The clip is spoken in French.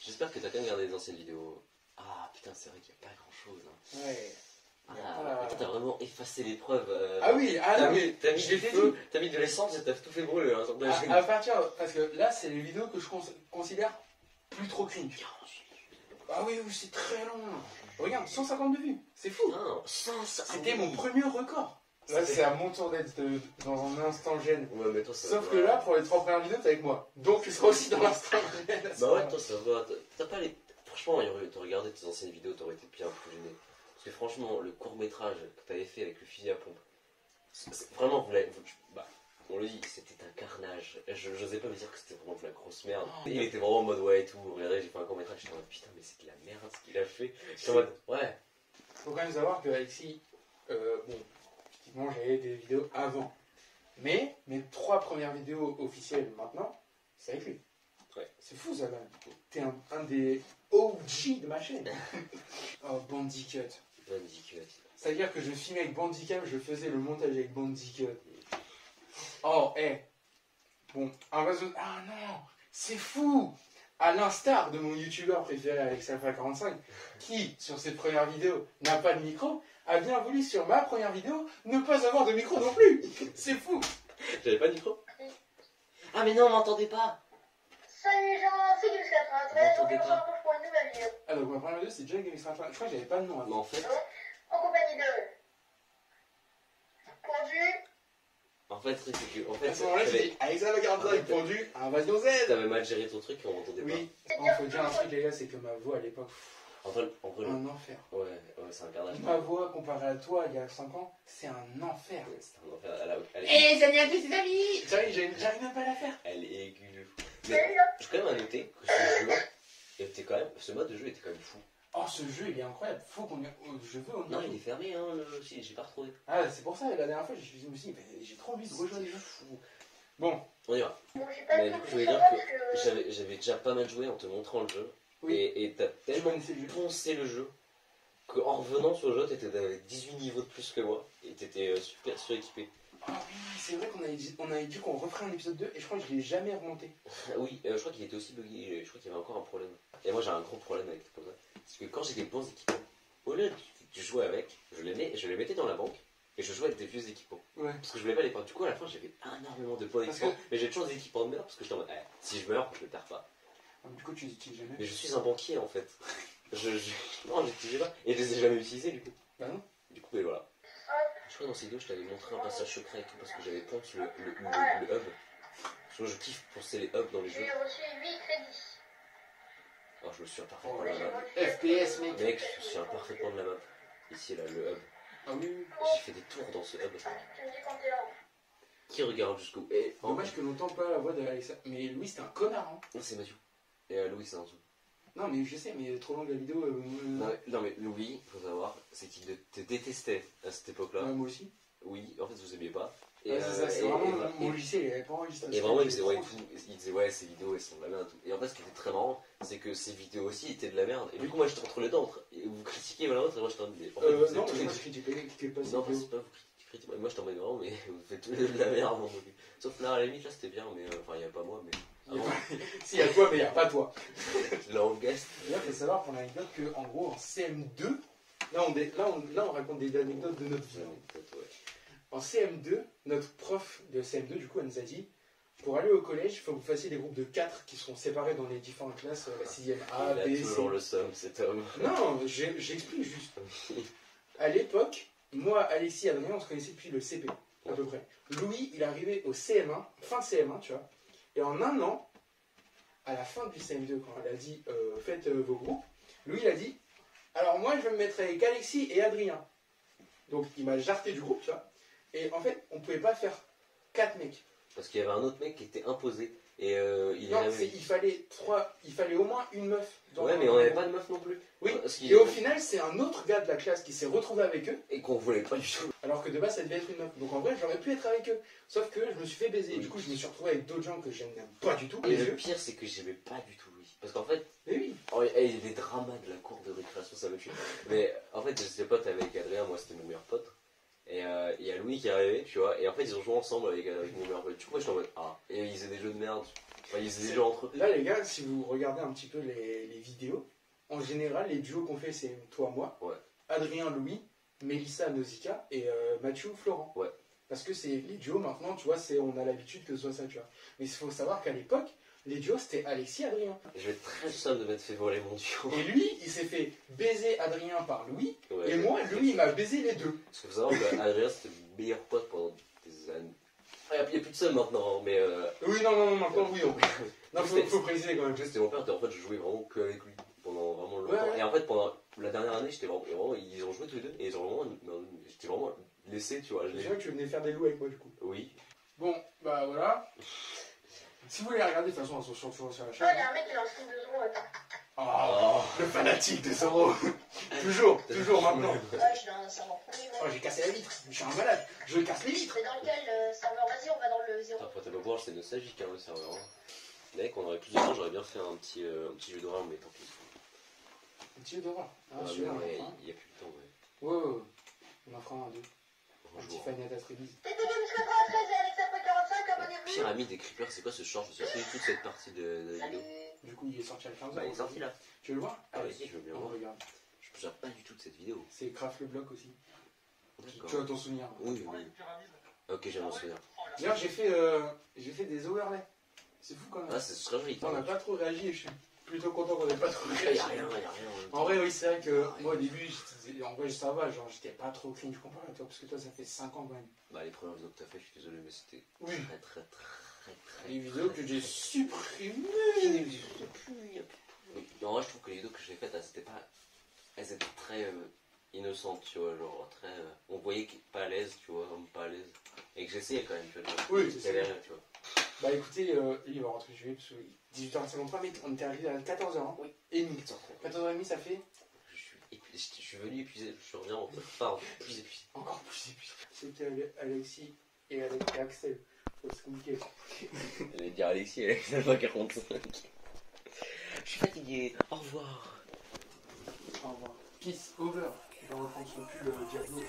J'espère que t'as quand même regardé les anciennes vidéos. Ah putain, c'est vrai qu'il n'y a pas grand chose. Hein. Ouais. Ah, t'as vraiment effacé les preuves. Ah oui, ah non, mais t'as mis je du l'ai feu, t'as mis de l'essence et t'as tout fait brûler. Hein, à partir, parce que là, c'est les vidéos que je considère plus trop cringe. Ah oui, oui, c'est très long. Regarde, 152 vues, c'est fou. C'était mon premier record. Là, c'est à mon tour d'être dans un instant gêne. Ouais, mais toi, ça Sauf va. que là, pour les 3 premières vidéos, t'es avec moi. Donc, tu seras aussi dans l'instant gêne. Bah ouais, toi, ça va. T'as pas les. Franchement, t'aurais regardé tes anciennes vidéos, t'aurais été bien plus gêné. Parce que franchement, le court-métrage que t'avais fait avec le fusil à pompe, vraiment, bah, on le dit, c'était un carnage. Je n'osais pas me dire que c'était vraiment de la grosse merde. Il était vraiment en mode ouais et tout. Regardez, j'ai fait un court-métrage, j'étais en mode putain, mais c'est de la merde ce qu'il a fait. J'étais en mode ouais. Faut quand même savoir que Alexis, bon, effectivement, j'avais des vidéos avant. Mais mes 3 premières vidéos officielles maintenant, c'est avec lui. Ouais. C'est fou ça, quand même. T'es un des OG de ma chaîne. Oh, Bandicut. Bandicut. C'est-à-dire que je filmais avec Bandicam, je faisais le montage avec Bandicut. Oh, bon, Invasion... Ah non, c'est fou. À l'instar de mon youtubeur préféré, Alex Alpha 45, qui, sur ses premières vidéos, n'a pas de micro, a bien voulu, sur ma première vidéo, ne pas avoir de micro non plus. C'est fou. J'avais pas de micro. Ah mais non, on m'entendait pas. Salut les gens, c'est Games93, aujourd'hui on se retrouve pour une nouvelle vidéo. Ah donc ma première vidéo c'est déjà Games 93, je crois que j'avais pas de nom. Mais en fait... En compagnie de... Pondu. En fait, c'est que... En À fait, ce moment-là j'ai dit Alex Alpha 45 pondu à Invasion Z. T'avais mal géré ton truc et on m'entendait pas. Oui, il faut dire un truc les gars, c'est que ma voix à l'époque, En vrai, un enfer. ouais, c'est un carnage. Ma voix comparée à toi il y a 5 ans, c'est un enfer. C'est un enfer. Eh, salut à tous les amis. J'arrive même pas à la faire. Elle est aiguë de fou. Salut Mais là. je peux quand même à noter que ce jeu était quand même... Ce mode de jeu était quand même fou. Oh, ce jeu il est incroyable, faut qu'on... Je veux... Non, il est fermé, hein, si, j'ai pas retrouvé. Ah, c'est pour ça, la dernière fois, je me suis dit, j'ai trop envie de rejoindre les jeux. Fou. Bon, On y va. Bon, j'ai pas Mais de du coup, temps je voulais pour dire ça que parce que... j'avais déjà pas mal joué en te montrant le jeu. oui, Et t'as je tellement connaissais le jeu. poncé le jeu qu'en revenant sur le jeu, t'étais avec 18 niveaux de plus que moi. Et t'étais super suréquipé. Ah oui, c'est vrai qu'on avait dit qu'on referait un épisode 2 et je crois que je l'ai jamais remonté. Oui, je crois qu'il était aussi bugué. Je crois qu'il y avait encore un problème. Et moi, j'ai un gros problème avec comme ça. Parce que quand j'ai des bons équipements, au lieu de jouer avec, je les mettais dans la banque et je jouais avec des vieux équipements. Ouais. Parce que je voulais pas les prendre. Du coup, à la fin, j'avais énormément de points d'équipement. Mais j'ai toujours des équipements de merde parce que j'étais en mode, si je meurs, je les perds pas. Ah, du coup, tu les utilises jamais. Mais je suis un banquier en fait. Non, je les utilisais pas. Et je les ai jamais utilisés du coup. Bah non. Du coup, et voilà. Je crois que dans ces vidéos, je t'avais montré un passage secret et tout parce que j'avais ponce le hub. Parce que je kiffe poncer les hubs dans les jeux. J'ai reçu 8 crédits. Alors, je me suis parfait Oh, pour la map. FPS, mec. Mec, je suis un parfait point de la map. Ici, là, le hub. Ah oui, oui. J'ai fait des tours dans ce hub. Tu me dis quand t'es là. Qui regarde jusqu'où Et Dommage que l'on n'entend pas la voix d'Alexa. Mais Louis, c'était un connard, hein. Non, c'est Mathieu. Et Louis, c'est un dessous. Non, mais je sais, mais trop longue la vidéo. Non, mais Louis, faut savoir, c'est qu'il te détestait à cette époque-là. Moi aussi. Oui, en fait, vous aimiez pas. Ouais, c'est ça, c'est vraiment mon lycée, il avait pas enregistré. Et vraiment, il disait ouais, ces vidéos elles sont de la merde. Et en fait, ce qui était très marrant, c'est que ces vidéos aussi étaient de la merde. Et du coup, moi j'étais entre les dents. Et vous critiquiez la vôtre, et moi j'étais en mode. Non, je critiquais pas ces Non, vidéos. c'est pas vous critiquez. Moi j'étais en mode vraiment, mais vous faites tout de la merde. Non, sauf là, à la limite, là c'était bien, mais enfin, il n'y a pas moi, mais. Si, il y a toi, mais il n'y a pas toi. Là, en guest. D'ailleurs, il faut savoir pour l'anecdote qu'en gros, en CM2, là on raconte des anecdotes de notre vie. En CM2, notre prof de CM2, du coup, elle nous a dit pour aller au collège, il faut que vous fassiez des groupes de 4 qui seront séparés dans les différentes classes, 6e A, B, C. Il a toujours le seum, cet homme. Non, j'explique juste. À l'époque, moi, Alexis et Adrien, on se connaissait depuis le CP, à peu près. Louis, il est arrivé au CM1, fin de CM1, tu vois. Et en un an, à la fin du CM2, quand elle a dit faites vos groupes, Louis, il a dit alors moi, je vais me mettre avec Alexis et Adrien. Donc, il m'a jarté du groupe, tu vois. Et en fait, on pouvait pas faire 4 mecs. Parce qu'il y avait un autre mec qui était imposé. Et il fallait au moins une meuf. Ouais, mais on n'avait pas de meuf non plus. Oui, et au final, c'est un autre gars de la classe qui s'est retrouvé avec eux. Et qu'on voulait pas du tout. Alors que de base, ça devait être une meuf. Donc en vrai, j'aurais pu être avec eux. Sauf que je me suis fait baiser. Et du coup, je me suis retrouvé avec d'autres gens que je n'aime pas du tout. Et le pire, c'est que j'aimais pas du tout lui. Parce qu'en fait, mais oui. Il y a des dramas de la cour de récréation, ça me tue. Mais en fait, j'étais pote avec Adrien, moi c'était mon meilleur pote. Et il y a Louis qui est arrivé, tu vois. Et en fait, ils ont joué ensemble avec mon meilleur pote. Du coup, moi j'étais en mode et ils faisaient des jeux de merde. Enfin, ils faisaient des jeux entre eux. Là, les gars, si vous regardez un petit peu les vidéos, en général, les duos qu'on fait, c'est toi, moi, Ouais. Adrien, Louis, Mélissa, Nausicaa et Mathieu, Florent. Ouais. Parce que c'est les duos maintenant, tu vois, on a l'habitude que ce soit ça, tu vois. Mais il faut savoir qu'à l'époque, les duos, c'était Alexis, Adrien. Et je vais être très seul de m'être fait voler mon duo. Et lui, il s'est fait baiser Adrien par Louis, Ouais. et moi, lui, il m'a baisé les deux. Parce qu'il faut savoir qu'Adrien c'était le meilleur pote pendant des années. Il n'y a plus de ça maintenant, hein, mais. Oui, non, maintenant, oui, non, faut préciser quand même. C'était mon père, en fait, je jouais vraiment que avec lui pendant vraiment longtemps. Ouais. Et en fait, pendant la dernière année, j'étais vraiment, ils ont joué tous les deux, et j'étais vraiment laissé, tu vois. Je me souviens que tu venais faire des loups avec moi, du coup. Oui. Bon, bah voilà. Si vous voulez la regarder, de toute façon, elles sont toujours sur la Oh, chaîne. il y a un mec qui lance 2 euros, attends. Oh, le fanatique de Zoro. toujours maintenant. Ouais, je suis dans un serveur privé. Oh, j'ai cassé la vitre. Je suis un malade. Je casse les vitres. C'est dans lequel serveur? Vas-y, on va dans le 0. Après, t'as pas voir, c'est nostalgique, hein, le serveur. Hein. Mec, on aurait plus de temps, j'aurais bien fait un petit jeu d'horreur, mais tant pis. Un petit jeu d'horreur. Ah, Ah, celui-là, mais on en ouais, fera un. il n'y a plus de temps, ouais. Ouais. On en fera un, deux. Un petit Bonjour. Fanny à Trévise. TTG jusqu'à 93 et Alex après 45, abonnez-vous. Pyramide des creepers, c'est quoi ce short? Je me souviens plus de cette partie de Salut. vidéo. Du coup, il est sorti à 15h. Bah, il est sorti là. Tu veux le voir? Ah, Allez, vas-y, je veux bien on voir. regarde. Je me souviens pas du tout de cette vidéo. C'est Craft le bloc aussi. D'accord. Tu as ton souvenir. Oui. Ok, j'ai mon souvenir. D'ailleurs, j'ai fait des overlays. C'est fou quand même. Ah, c'est très joli. On n'a pas trop réagi et je suis plutôt content qu'on n'ait pas trop Il réagi. y a rien. En vrai, oui, c'est vrai que moi au début, en vrai, ça va, genre j'étais pas trop cringe comparé à toi, parce que toi, ça fait 5 ans quand même. Bah, les premières vidéos que t'as fait, je suis désolé, mais c'était Oui. très. Les vidéos que j'ai supprimées. En vrai, je trouve que les vidéos que j'ai faites, elles étaient très innocentes, tu vois, genre très. On voyait pas à l'aise, tu vois, pas à l'aise. Et que j'essayais quand même, tu vois. Oui, c'est ça. Rien, tu vois. Bah écoutez, il va rentrer chez lui, parce que 18h53, mais on était arrivé à 14h, hein. Oui. Et demi. 14h30, ça fait Je suis venu épuisé, je reviens en retard, plus épuisé. encore plus épuisé. C'était Alexis et Axel. Faut se compliquer. Elle allait dire Alexis, elle est 45. Je suis fatigué, au revoir. Au revoir. Peace over. Je vais reprendre son pull Diablo.